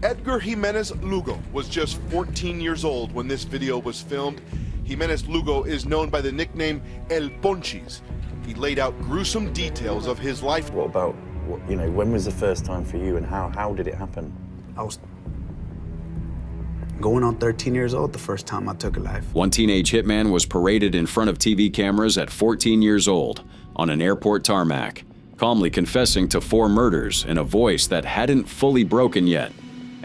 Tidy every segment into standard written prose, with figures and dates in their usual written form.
Edgar Jimenez Lugo was just 14 years old when this video was filmed. Jimenez Lugo is known by the nickname El Ponchis. He laid out gruesome details of his life. What about, when was the first time for you and how did it happen? I was going on 13 years old the first time I took a life. One teenage hitman was paraded in front of TV cameras at 14 years old on an airport tarmac, calmly confessing to 4 murders in a voice that hadn't fully broken yet.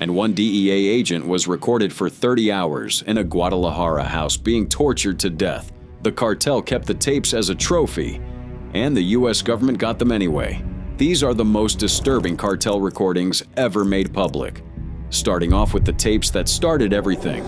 And one DEA agent was recorded for 30 hours in a Guadalajara house being tortured to death. The cartel kept the tapes as a trophy, and the US government got them anyway. These are the most disturbing cartel recordings ever made public, starting off with the tapes that started everything.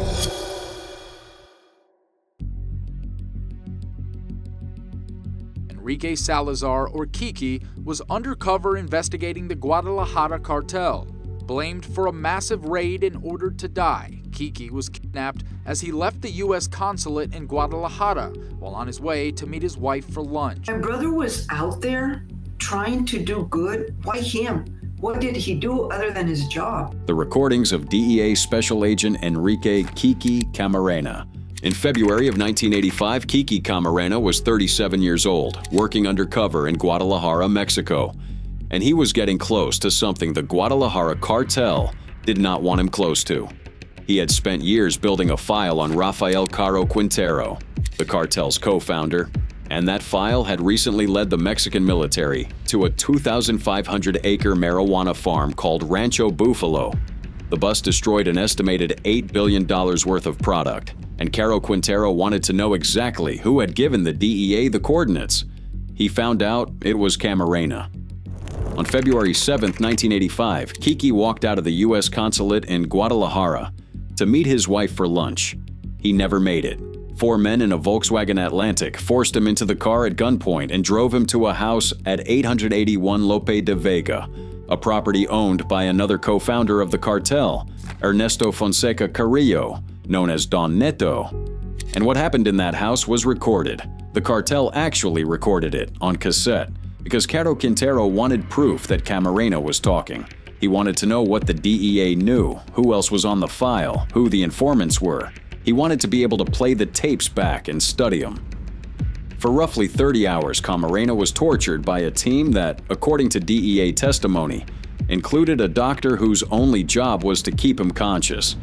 Enrique Salazar, or Kiki, was undercover investigating the Guadalajara cartel. Blamed for a massive raid and ordered to die, Kiki was kidnapped as he left the U.S. consulate in Guadalajara while on his way to meet his wife for lunch. My brother was out there trying to do good. Why him? What did he do other than his job? The recordings of DEA Special Agent Enrique Kiki Camarena. In February of 1985, Kiki Camarena was 37 years old, working undercover in Guadalajara, Mexico. And he was getting close to something the Guadalajara cartel did not want him close to. He had spent years building a file on Rafael Caro Quintero, the cartel's co-founder, and that file had recently led the Mexican military to a 2,500-acre marijuana farm called Rancho Bufalo. The bust destroyed an estimated $8 billion worth of product, and Caro Quintero wanted to know exactly who had given the DEA the coordinates. He found out it was Camarena. On February 7, 1985, Kiki walked out of the U.S. consulate in Guadalajara to meet his wife for lunch. He never made it. 4 men in a Volkswagen Atlantic forced him into the car at gunpoint and drove him to a house at 881 Lope de Vega, a property owned by another co-founder of the cartel, Ernesto Fonseca Carrillo, known as Don Neto. And what happened in that house was recorded. The cartel actually recorded it on cassette, because Caro Quintero wanted proof that Camarena was talking. He wanted to know what the DEA knew, who else was on the file, who the informants were. He wanted to be able to play the tapes back and study them. For roughly 30 hours, Camarena was tortured by a team that, according to DEA testimony, included a doctor whose only job was to keep him conscious.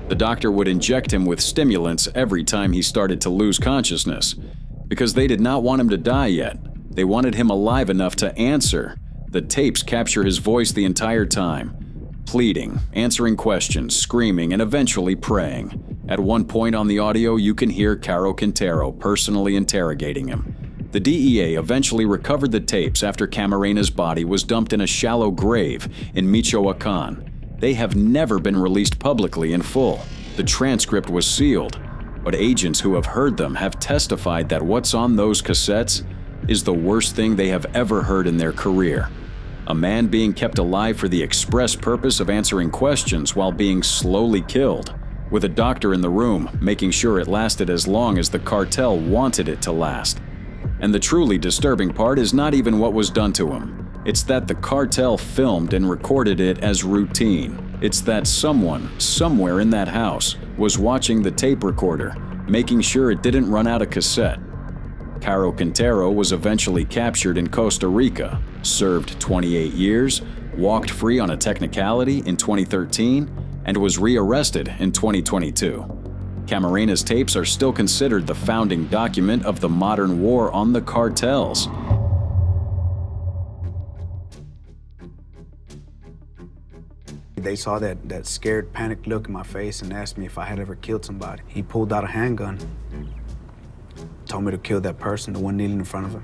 The doctor would inject him with stimulants every time he started to lose consciousness, because they did not want him to die yet. They wanted him alive enough to answer. The tapes capture his voice the entire time, pleading, answering questions, screaming, and eventually praying. At one point on the audio, you can hear Caro Quintero personally interrogating him. The DEA eventually recovered the tapes after Camarena's body was dumped in a shallow grave in Michoacan. They have never been released publicly in full. The transcript was sealed, but agents who have heard them have testified that what's on those cassettes is the worst thing they have ever heard in their career. A man being kept alive for the express purpose of answering questions while being slowly killed, with a doctor in the room making sure it lasted as long as the cartel wanted it to last. And the truly disturbing part is not even what was done to him. It's that the cartel filmed and recorded it as routine. It's that someone, somewhere in that house, was watching the tape recorder, making sure it didn't run out of cassette. Caro Quintero was eventually captured in Costa Rica, served 28 years, walked free on a technicality in 2013, and was rearrested in 2022. Camarena's tapes are still considered the founding document of the modern war on the cartels. They saw that scared, panicked look in my face and asked me if I had ever killed somebody. He pulled out a handgun, told me to kill that person, the one kneeling in front of him.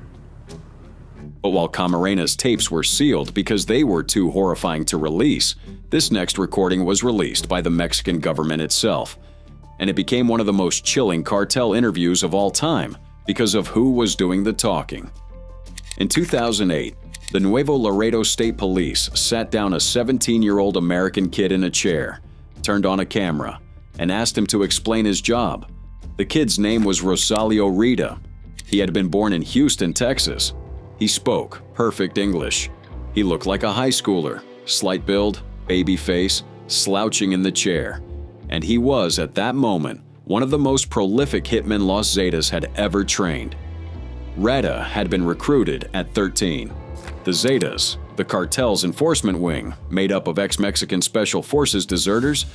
But while Camarena's tapes were sealed because they were too horrifying to release, this next recording was released by the Mexican government itself. And it became one of the most chilling cartel interviews of all time because of who was doing the talking. In 2008, the Nuevo Laredo State Police sat down a 17-year-old American kid in a chair, turned on a camera, and asked him to explain his job. The kid's name was Rosalio Rita. He had been born in Houston, Texas. He spoke perfect English. He looked like a high schooler, slight build, baby face, slouching in the chair, and he was, at that moment, one of the most prolific hitmen Los Zetas had ever trained. Reta had been recruited at 13. The Zetas, the cartel's enforcement wing, made up of ex-Mexican Special Forces deserters,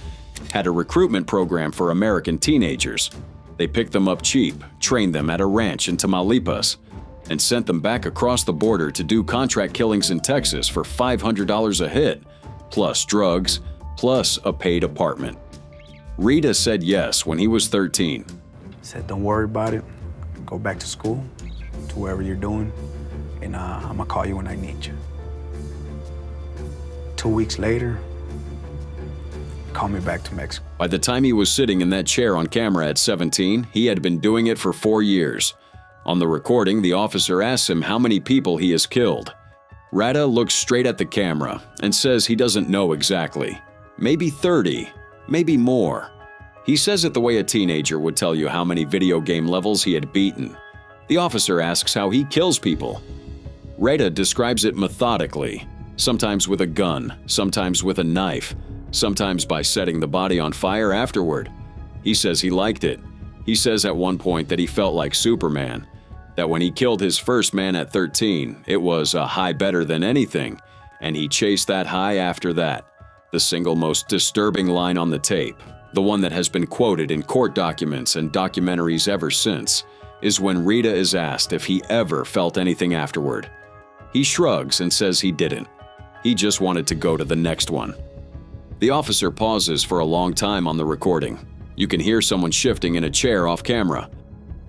had a recruitment program for American teenagers. They picked them up cheap, trained them at a ranch in Tamaulipas, and sent them back across the border to do contract killings in Texas for $500 a hit, plus drugs, plus a paid apartment. Rita said yes when he was 13. Said, don't worry about it. Go back to school, to wherever you're doing, and I'm gonna call you when I need you. 2 weeks later, call me back to Mexico. By the time he was sitting in that chair on camera at 17, he had been doing it for 4 years. On the recording, the officer asks him how many people he has killed. Rata looks straight at the camera and says he doesn't know exactly. Maybe 30, maybe more. He says it the way a teenager would tell you how many video game levels he had beaten. The officer asks how he kills people. Rata describes it methodically, sometimes with a gun, sometimes with a knife, sometimes by setting the body on fire afterward. He says he liked it. He says at one point that he felt like Superman, that when he killed his first man at 13, it was a high better than anything, and he chased that high after that. The single most disturbing line on the tape, the one that has been quoted in court documents and documentaries ever since, is when Rita is asked if he ever felt anything afterward. He shrugs and says he didn't. He just wanted to go to the next one. The officer pauses for a long time on the recording. You can hear someone shifting in a chair off camera.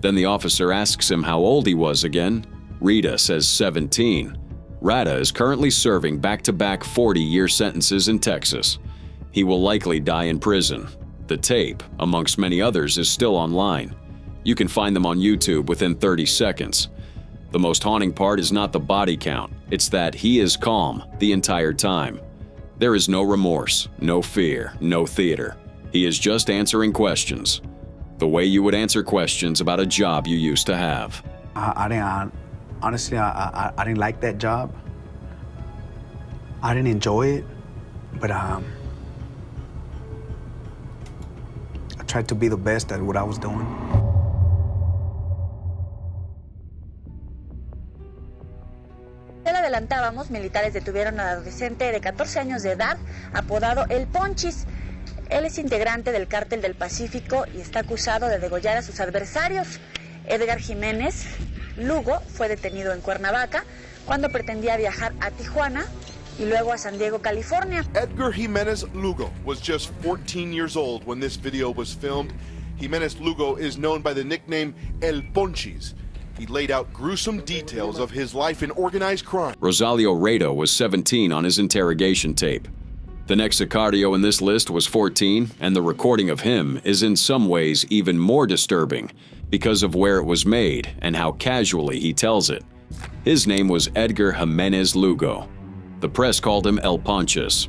Then the officer asks him how old he was again. Rita says 17. Rata is currently serving back-to-back 40-year sentences in Texas. He will likely die in prison. The tape, amongst many others, is still online. You can find them on YouTube within 30 seconds. The most haunting part is not the body count, it's that he is calm the entire time. There is no remorse, no fear, no theater. He is just answering questions. The way you would answer questions about a job you used to have. Honestly, I didn't like that job. I didn't enjoy it, but I tried to be the best at what I was doing. Le adelantábamos, militares detuvieron al adolescente de 14 años de edad, apodado El Ponchis. Él es integrante del Cartel del Pacífico y está acusado de degollar a sus adversarios. Edgar Jiménez Lugo fue detenido en Cuernavaca cuando pretendía viajar a Tijuana y luego a San Diego, California. Edgar Jiménez Lugo was just 14 years old when this video was filmed. Jiménez Lugo is known by the nickname El Ponchis. He laid out gruesome details of his life in organized crime. Rosalio Rado was 17 on his interrogation tape. The next sicario in this list was 14, and the recording of him is in some ways even more disturbing because of where it was made and how casually he tells it. His name was Edgar Jiménez Lugo. The press called him El Ponchis.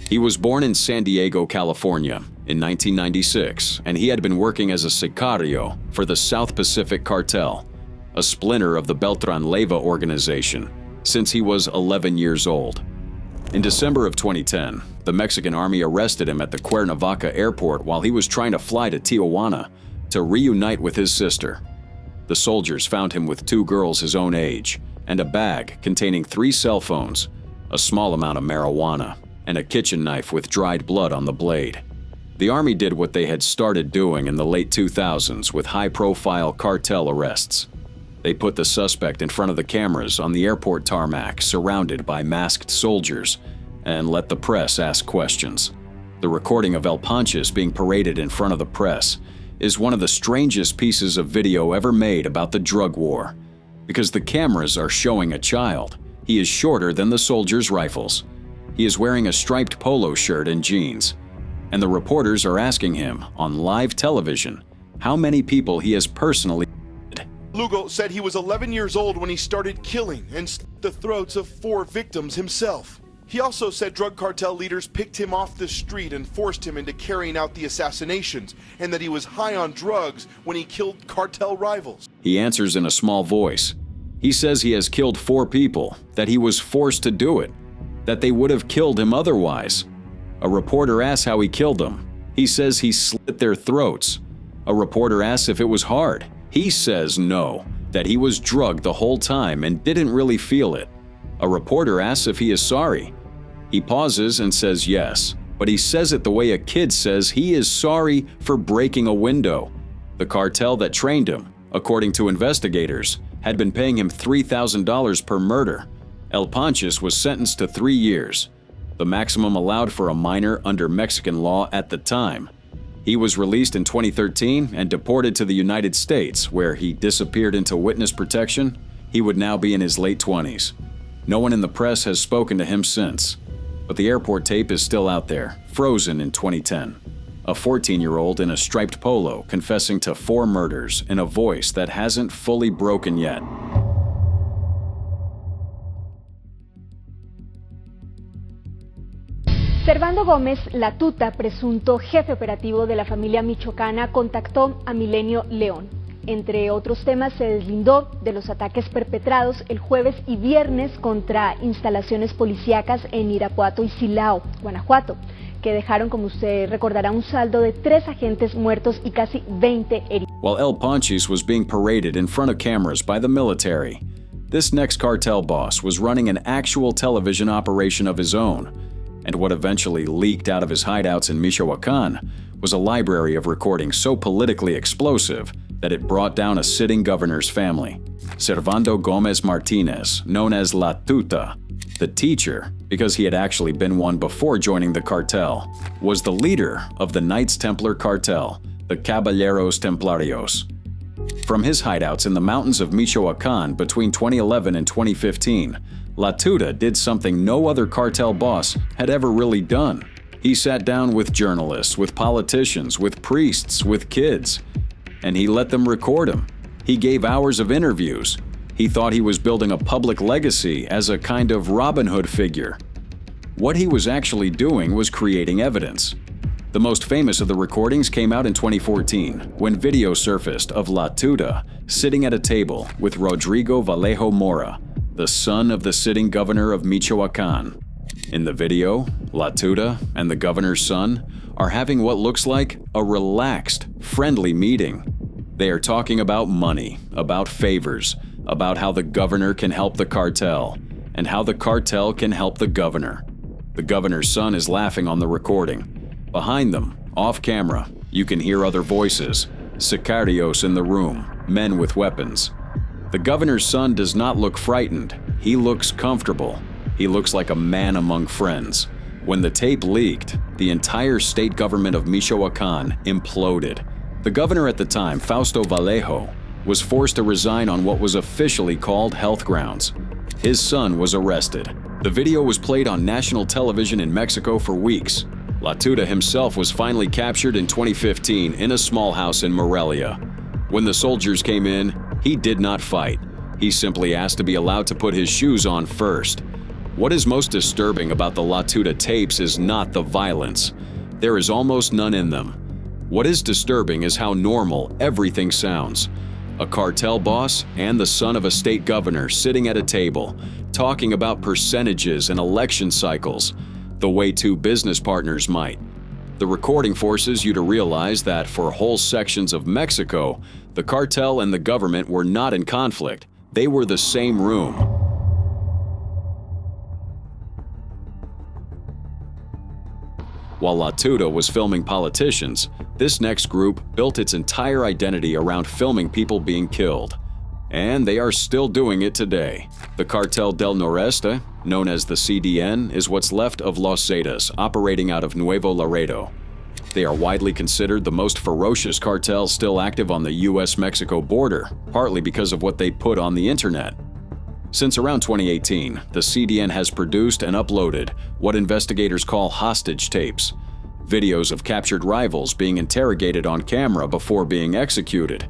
He was born in San Diego, California in 1996, and he had been working as a sicario for the South Pacific Cartel, a splinter of the Beltran Leyva organization, since he was 11 years old. In December of 2010, the Mexican army arrested him at the Cuernavaca airport while he was trying to fly to Tijuana to reunite with his sister. The soldiers found him with 2 girls his own age and a bag containing 3 cell phones, a small amount of marijuana, and a kitchen knife with dried blood on the blade. The army did what they had started doing in the late 2000s with high-profile cartel arrests. They put the suspect in front of the cameras on the airport tarmac, surrounded by masked soldiers, and let the press ask questions. The recording of El Ponchis being paraded in front of the press is one of the strangest pieces of video ever made about the drug war. Because the cameras are showing a child, he is shorter than the soldiers' rifles. He is wearing a striped polo shirt and jeans. And the reporters are asking him, on live television, how many people he has personally. Lugo said he was 11 years old when he started killing and slit the throats of 4 victims himself. He also said drug cartel leaders picked him off the street and forced him into carrying out the assassinations, and that he was high on drugs when he killed cartel rivals. He answers in a small voice. He says he has killed 4 people, that he was forced to do it, that they would have killed him otherwise. A reporter asks how he killed them. He says he slit their throats. A reporter asks if it was hard. He says no, that he was drugged the whole time and didn't really feel it. A reporter asks if he is sorry. He pauses and says yes, but he says it the way a kid says he is sorry for breaking a window. The cartel that trained him, according to investigators, had been paying him $3,000 per murder. El Ponchis was sentenced to 3 years, the maximum allowed for a minor under Mexican law at the time. He was released in 2013 and deported to the United States, where he disappeared into witness protection. He would now be in his late 20s. No one in the press has spoken to him since, but the airport tape is still out there, frozen in 2010. A 14-year-old in a striped polo confessing to 4 murders in a voice that hasn't fully broken yet. Servando Gómez, la tuta, presunto jefe operativo de la familia michoacana, contactó a Milenio León. Entre otros temas, se deslindó de los ataques perpetrados el jueves y viernes contra instalaciones policíacas en Irapuato y Silao, Guanajuato, que dejaron, como usted recordará, un saldo de 3 agentes muertos y casi 20 heridos. While El Ponchis was being paraded in front of cameras by the military, this next cartel boss was running an actual television operation of his own. And what eventually leaked out of his hideouts in Michoacan was a library of recordings so politically explosive that it brought down a sitting governor's family. Servando Gómez Martinez, known as La Tuta, the teacher, because he had actually been one before joining the cartel, was the leader of the Knights Templar cartel, the Caballeros Templarios. From his hideouts in the mountains of Michoacan between 2011 and 2015, La Tuta did something no other cartel boss had ever really done. He sat down with journalists, with politicians, with priests, with kids, and he let them record him. He gave hours of interviews. He thought he was building a public legacy as a kind of Robin Hood figure. What he was actually doing was creating evidence. The most famous of the recordings came out in 2014, when video surfaced of La Tuta sitting at a table with Rodrigo Vallejo Mora, the son of the sitting governor of Michoacan. In the video, La Tuta and the governor's son are having what looks like a relaxed, friendly meeting. They are talking about money, about favors, about how the governor can help the cartel, and how the cartel can help the governor. The governor's son is laughing on the recording. Behind them, off camera, you can hear other voices, sicarios in the room, men with weapons. The governor's son does not look frightened. He looks comfortable. He looks like a man among friends. When the tape leaked, the entire state government of Michoacan imploded. The governor at the time, Fausto Vallejo, was forced to resign on what was officially called health grounds. His son was arrested. The video was played on national television in Mexico for weeks. La Tuta himself was finally captured in 2015 in a small house in Morelia. When the soldiers came in, he did not fight. He simply asked to be allowed to put his shoes on first. What is most disturbing about the La Tuta tapes is not the violence. There is almost none in them. What is disturbing is how normal everything sounds. A cartel boss and the son of a state governor sitting at a table, talking about percentages and election cycles, the way 2 business partners might. The recording forces you to realize that for whole sections of Mexico, the cartel and the government were not in conflict. They were the same room. While La Tuta was filming politicians, this next group built its entire identity around filming people being killed. And they are still doing it today. The Cartel del Noreste, known as the CDN, is what's left of Los Zetas, operating out of Nuevo Laredo. They are widely considered the most ferocious cartel still active on the US-Mexico border, partly because of what they put on the internet. Since around 2018, the CDN has produced and uploaded what investigators call hostage tapes, videos of captured rivals being interrogated on camera before being executed.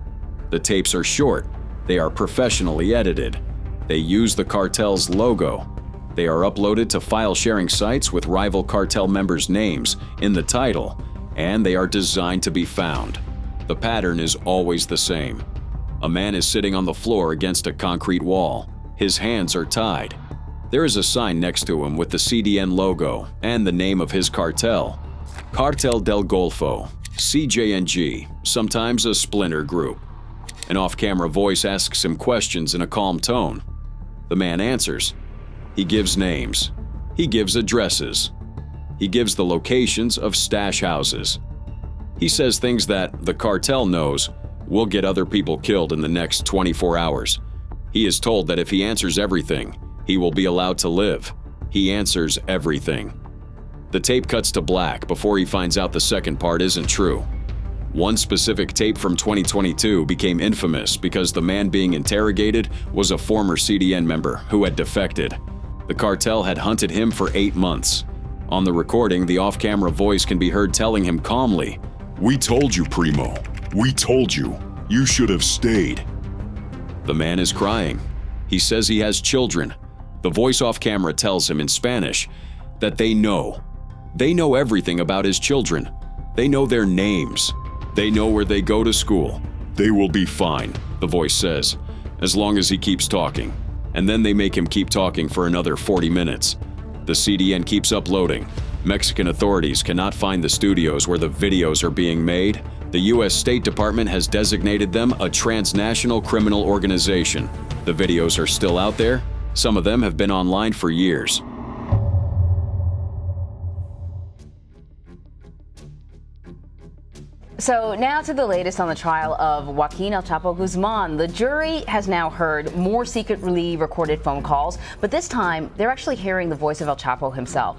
The tapes are short. They are professionally edited. They use the cartel's logo. They are uploaded to file-sharing sites with rival cartel members' names in the title, and they are designed to be found. The pattern is always the same. A man is sitting on the floor against a concrete wall. His hands are tied. There is a sign next to him with the CDN logo and the name of his cartel, Cartel del Golfo, CJNG, sometimes a splinter group. An off-camera voice asks him questions in a calm tone. The man answers. He gives names. He gives addresses. He gives the locations of stash houses. He says things that the cartel knows will get other people killed in the next 24 hours. He is told that if he answers everything, he will be allowed to live. He answers everything. The tape cuts to black before he finds out the second part isn't true. One specific tape from 2022 became infamous because the man being interrogated was a former CDN member who had defected. The cartel had hunted him for 8 months. On the recording, the off-camera voice can be heard telling him calmly, "We told you, Primo. We told you. You should have stayed." The man is crying. He says he has children. The voice off camera tells him in Spanish that they know. They know everything about his children. They know their names. They know where they go to school. "They will be fine," the voice says, as long as he keeps talking. And then they make him keep talking for another 40 minutes. The CDN keeps uploading. Mexican authorities cannot find the studios where the videos are being made. The U.S. State Department has designated them a transnational criminal organization. The videos are still out there. Some of them have been online for years. So now to the latest on the trial of Joaquin El Chapo Guzman. The jury has now heard more secretly recorded phone calls, but this time they're actually hearing the voice of El Chapo himself.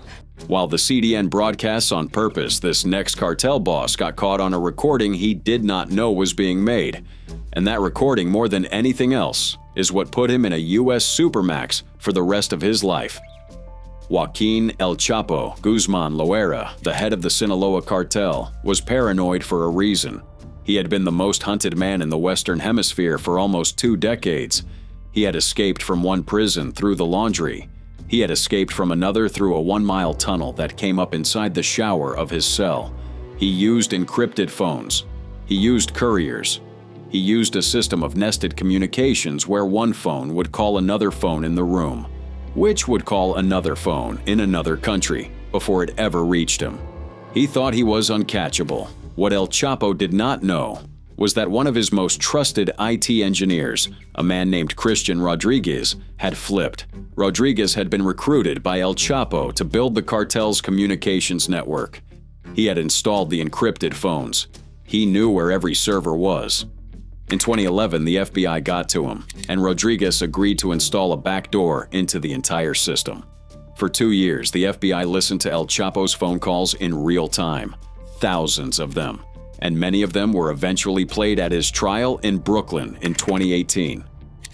While the CDN broadcasts on purpose, this next cartel boss got caught on a recording he did not know was being made. And that recording, more than anything else, is what put him in a U.S. Supermax for the rest of his life. Joaquin El Chapo Guzman Loera, the head of the Sinaloa cartel, was paranoid for a reason. He had been the most hunted man in the Western Hemisphere for almost 2 decades. He had escaped from one prison through the laundry. He had escaped from another through a 1-mile tunnel that came up inside the shower of his cell. He used encrypted phones. He used couriers. He used a system of nested communications where one phone would call another phone in the room, which would call another phone in another country before it ever reached him. He thought he was uncatchable. What El Chapo did not know was that one of his most trusted IT engineers, a man named Christian Rodriguez, had flipped. Rodriguez had been recruited by El Chapo to build the cartel's communications network. He had installed the encrypted phones. He knew where every server was. In 2011, the FBI got to him, and Rodriguez agreed to install a backdoor into the entire system. For 2 years, the FBI listened to El Chapo's phone calls in real time, thousands of them, and many of them were eventually played at his trial in Brooklyn in 2018.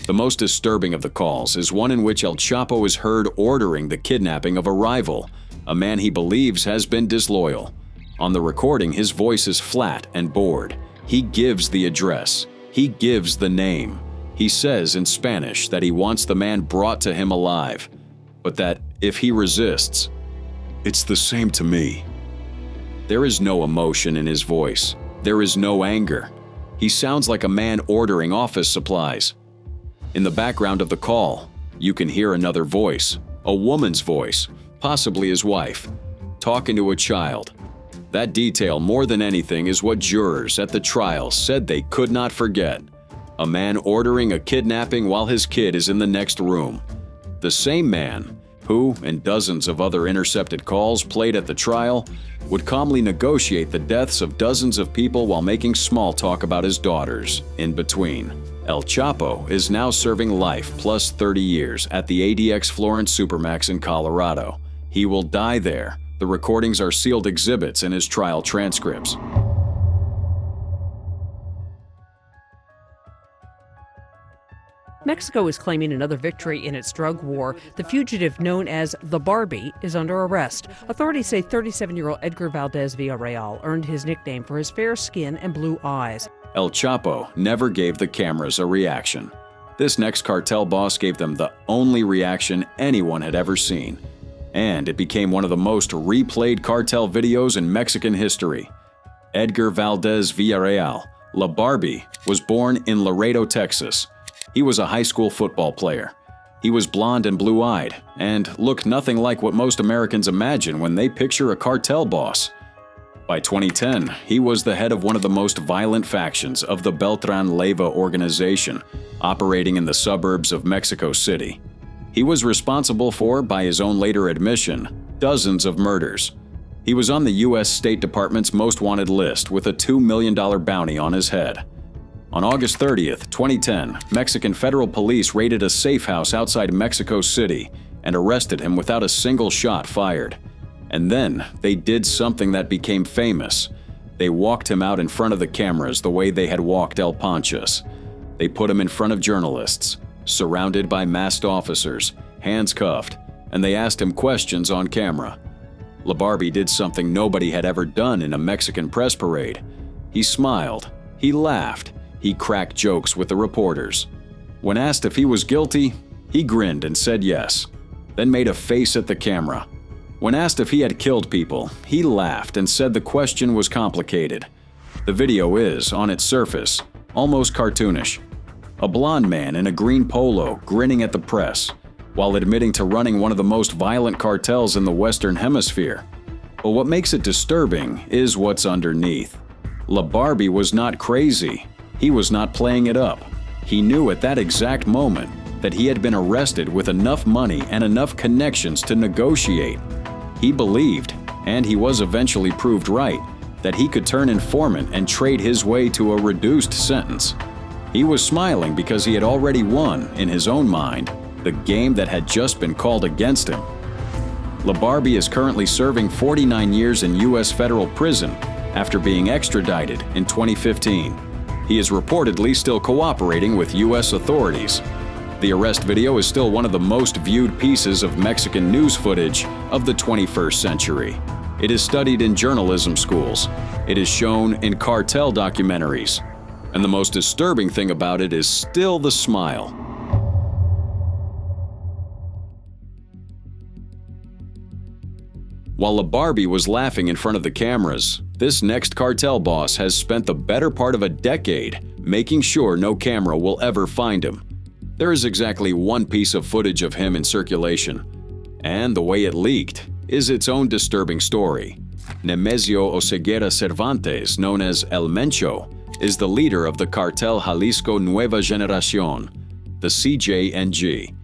The most disturbing of the calls is one in which El Chapo is heard ordering the kidnapping of a rival, a man he believes has been disloyal. On the recording, his voice is flat and bored. He gives the address. He gives the name. He says in Spanish that he wants the man brought to him alive, but that if he resists, "It's the same to me." There is no emotion in his voice. There is no anger. He sounds like a man ordering office supplies. In the background of the call, you can hear another voice, a woman's voice, possibly his wife, talking to a child. That detail, more than anything, is what jurors at the trial said they could not forget. A man ordering a kidnapping while his kid is in the next room. The same man who, in dozens of other intercepted calls played at the trial, would calmly negotiate the deaths of dozens of people while making small talk about his daughters in between. El Chapo is now serving life plus 30 years at the ADX Florence Supermax in Colorado. He will die there. The recordings are sealed exhibits in his trial transcripts. Mexico is claiming another victory in its drug war. The fugitive known as the Barbie is under arrest. Authorities say 37-year-old Edgar Valdez Villarreal earned his nickname for his fair skin and blue eyes. El Chapo never gave the cameras a reaction. This next cartel boss gave them the only reaction anyone had ever seen. And it became one of the most replayed cartel videos in Mexican history. Edgar Valdez Villarreal, La Barbie, was born in Laredo, Texas. He was a high school football player. He was blonde and blue-eyed, and looked nothing like what most Americans imagine when they picture a cartel boss. By 2010, he was the head of one of the most violent factions of the Beltran Leyva organization, operating in the suburbs of Mexico City. He was responsible for, by his own later admission, dozens of murders. He was on the U.S. State Department's most wanted list with a $2 million bounty on his head. On August 30th, 2010, Mexican federal police raided a safe house outside Mexico City and arrested him without a single shot fired. And then they did something that became famous. They walked him out in front of the cameras the way they had walked El Ponchas. They put him in front of journalists, surrounded by masked officers, hands cuffed, and they asked him questions on camera. LaBarbie did something nobody had ever done in a Mexican press parade. He smiled, he laughed, he cracked jokes with the reporters. When asked if he was guilty, he grinned and said yes, then made a face at the camera. When asked if he had killed people, he laughed and said the question was complicated. The video is, on its surface, almost cartoonish. A blonde man in a green polo grinning at the press, while admitting to running one of the most violent cartels in the Western Hemisphere. But what makes it disturbing is what's underneath. LaBarbie was not crazy. He was not playing it up. He knew at that exact moment that he had been arrested with enough money and enough connections to negotiate. He believed, and he was eventually proved right, that he could turn informant and trade his way to a reduced sentence. He was smiling because he had already won, in his own mind, the game that had just been called against him. LaBarbie is currently serving 49 years in U.S. federal prison after being extradited in 2015. He is reportedly still cooperating with U.S. authorities. The arrest video is still one of the most viewed pieces of Mexican news footage of the 21st century. It is studied in journalism schools. It is shown in cartel documentaries. And the most disturbing thing about it is still the smile. While LaBarbie was laughing in front of the cameras, this next cartel boss has spent the better part of a decade making sure no camera will ever find him. There is exactly one piece of footage of him in circulation, and the way it leaked is its own disturbing story. Nemesio Oseguera Cervantes, known as El Mencho, is the leader of the Cartel Jalisco Nueva Generación, the CJNG.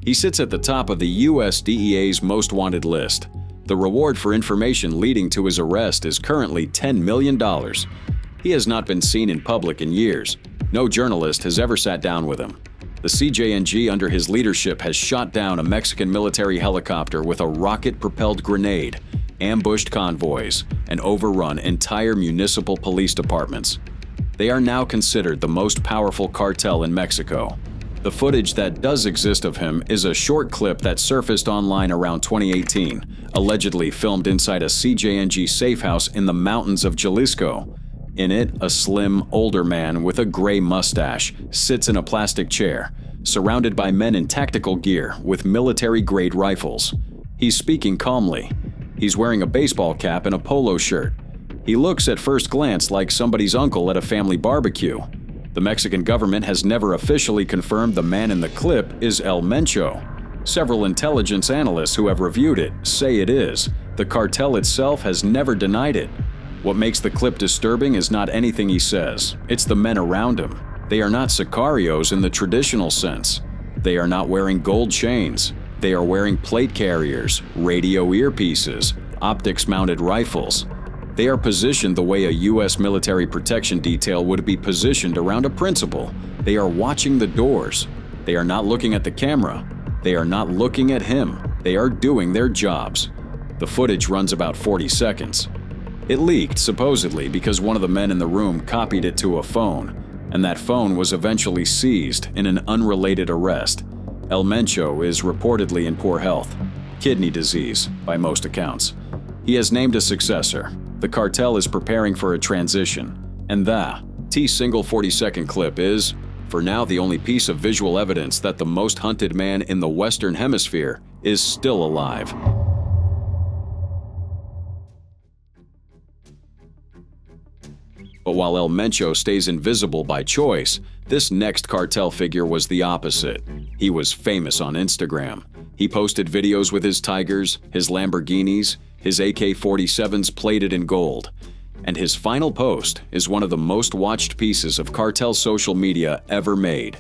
He sits at the top of the US DEA's most wanted list. The reward for information leading to his arrest is currently $10 million. He has not been seen in public in years. No journalist has ever sat down with him. The CJNG under his leadership has shot down a Mexican military helicopter with a rocket-propelled grenade, ambushed convoys, and overrun entire municipal police departments. They are now considered the most powerful cartel in Mexico. The footage that does exist of him is a short clip that surfaced online around 2018, allegedly filmed inside a CJNG safe house in the mountains of Jalisco. In it, a slim, older man with a gray mustache sits in a plastic chair, surrounded by men in tactical gear with military-grade rifles. He's speaking calmly. He's wearing a baseball cap and a polo shirt. He looks at first glance like somebody's uncle at a family barbecue. The Mexican government has never officially confirmed the man in the clip is El Mencho. Several intelligence analysts who have reviewed it say it is. The cartel itself has never denied it. What makes the clip disturbing is not anything he says, it's the men around him. They are not sicarios in the traditional sense. They are not wearing gold chains. They are wearing plate carriers, radio earpieces, optics-mounted rifles. They are positioned the way a U.S. military protection detail would be positioned around a principal. They are watching the doors. They are not looking at the camera. They are not looking at him. They are doing their jobs. The footage runs about 40 seconds. It leaked, supposedly, because one of the men in the room copied it to a phone, and that phone was eventually seized in an unrelated arrest. El Mencho is reportedly in poor health, kidney disease, by most accounts. He has named a successor. The cartel is preparing for a transition, and the T-single 40-second clip is, for now, the only piece of visual evidence that the most hunted man in the Western Hemisphere is still alive. But while El Mencho stays invisible by choice, this next cartel figure was the opposite. He was famous on Instagram. He posted videos with his Tigers, his Lamborghinis, his AK-47s plated in gold. And his final post is one of the most watched pieces of Cartel social media ever made.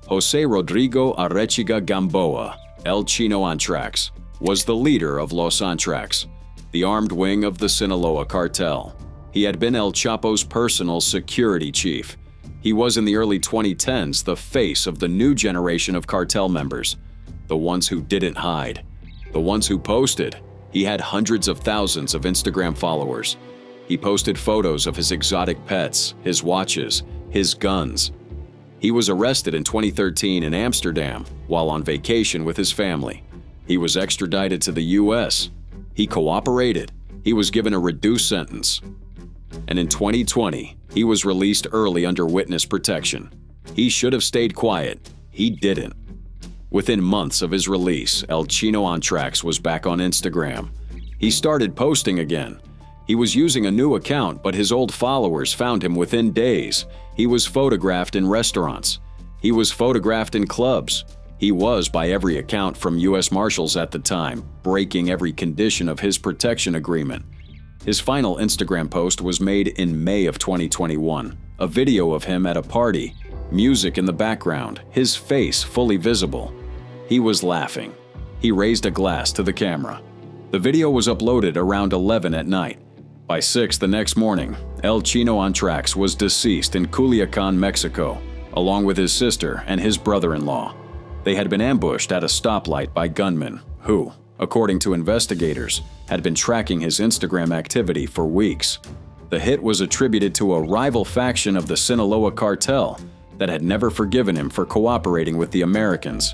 Jose Rodrigo Arechiga Gamboa, El Chino Antrax, was the leader of Los Antrax, the armed wing of the Sinaloa cartel. He had been El Chapo's personal security chief. He was in the early 2010s the face of the new generation of cartel members, the ones who didn't hide, the ones who posted. He had hundreds of thousands of Instagram followers. He posted photos of his exotic pets, his watches, his guns. He was arrested in 2013 in Amsterdam while on vacation with his family. He was extradited to the US. He cooperated. He was given a reduced sentence. And in 2020, he was released early under witness protection. He should have stayed quiet. He didn't. Within months of his release, El Chino Antrax was back on Instagram. He started posting again. He was using a new account, but his old followers found him within days. He was photographed in restaurants. He was photographed in clubs. He was, by every account from U.S. Marshals at the time, breaking every condition of his protection agreement. His final Instagram post was made in May of 2021, a video of him at a party, music in the background, his face fully visible. He was laughing. He raised a glass to the camera. The video was uploaded around 11 at night. By 6 the next morning, El Chino Antrax was deceased in Culiacan, Mexico, along with his sister and his brother-in-law. They had been ambushed at a stoplight by gunmen who, according to investigators, had been tracking his Instagram activity for weeks. The hit was attributed to a rival faction of the Sinaloa cartel that had never forgiven him for cooperating with the Americans.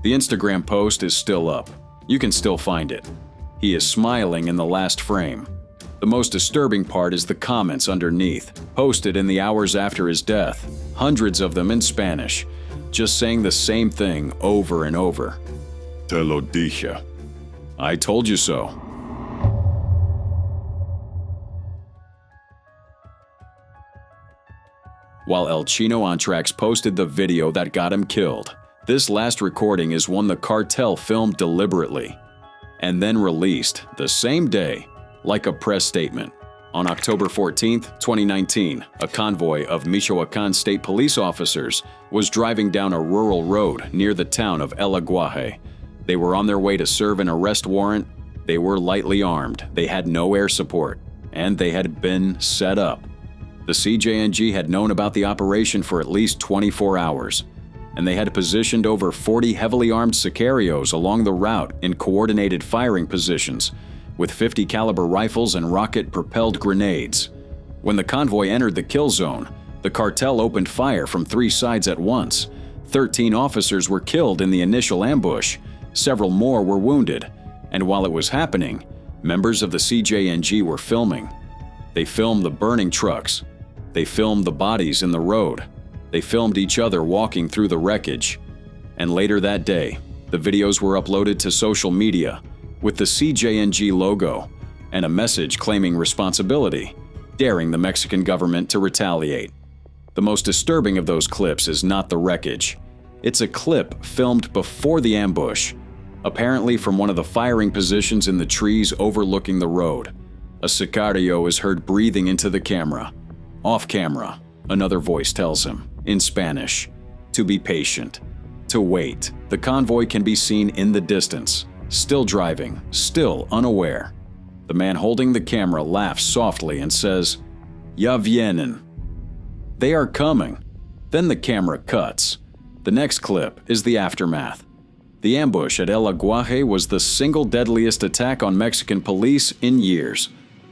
The Instagram post is still up. You can still find it. He is smiling in the last frame. The most disturbing part is the comments underneath, posted in the hours after his death, hundreds of them in Spanish, just saying the same thing over and over. Te lo dije. I told you so. While El Chino Antrax posted the video that got him killed, this last recording is one the cartel filmed deliberately and then released the same day, like a press statement. On October 14, 2019, a convoy of Michoacan state police officers was driving down a rural road near the town of El Aguaje. They were on their way to serve an arrest warrant. They were lightly armed, they had no air support, and they had been set up. The CJNG had known about the operation for at least 24 hours, and they had positioned over 40 heavily armed sicarios along the route in coordinated firing positions, with 50 caliber rifles and rocket-propelled grenades. When the convoy entered the kill zone, the cartel opened fire from 3 sides at once. 13 officers were killed in the initial ambush. Several more were wounded. And while it was happening, members of the CJNG were filming. They filmed the burning trucks. They filmed the bodies in the road. They filmed each other walking through the wreckage. And later that day, the videos were uploaded to social media with the CJNG logo and a message claiming responsibility, daring the Mexican government to retaliate. The most disturbing of those clips is not the wreckage. It's a clip filmed before the ambush, apparently from one of the firing positions in the trees overlooking the road. A sicario is heard breathing into the camera. Off camera, another voice tells him, in Spanish, to be patient, to wait. The convoy can be seen in the distance, still driving, still unaware. The man holding the camera laughs softly and says, "Ya vienen." They are coming. Then the camera cuts. The next clip is the aftermath. The ambush at El Aguaje was the single deadliest attack on Mexican police in years.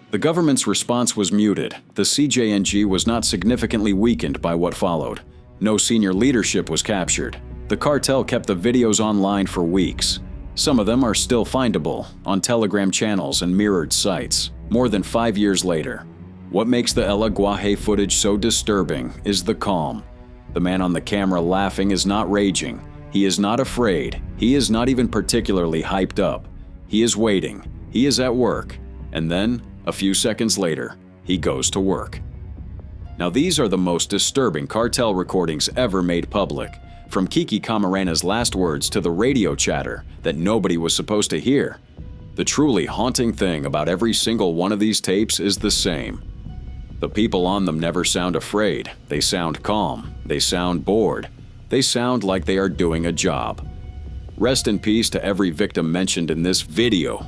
The government's response was muted. The CJNG was not significantly weakened by what followed. No senior leadership was captured. The cartel kept the videos online for weeks. Some of them are still findable on Telegram channels and mirrored sites, more than 5 years later. What makes the El Aguaje footage so disturbing is the calm. The man on the camera laughing is not raging. He is not afraid. He is not even particularly hyped up. He is waiting. He is at work. And then, a few seconds later, he goes to work. Now these are the most disturbing cartel recordings ever made public. from Kiki Camarena's last words to the radio chatter that nobody was supposed to hear. The truly haunting thing about every single one of these tapes is the same. The people on them never sound afraid. They sound calm. They sound bored. They sound like they are doing a job. Rest in peace to every victim mentioned in this video.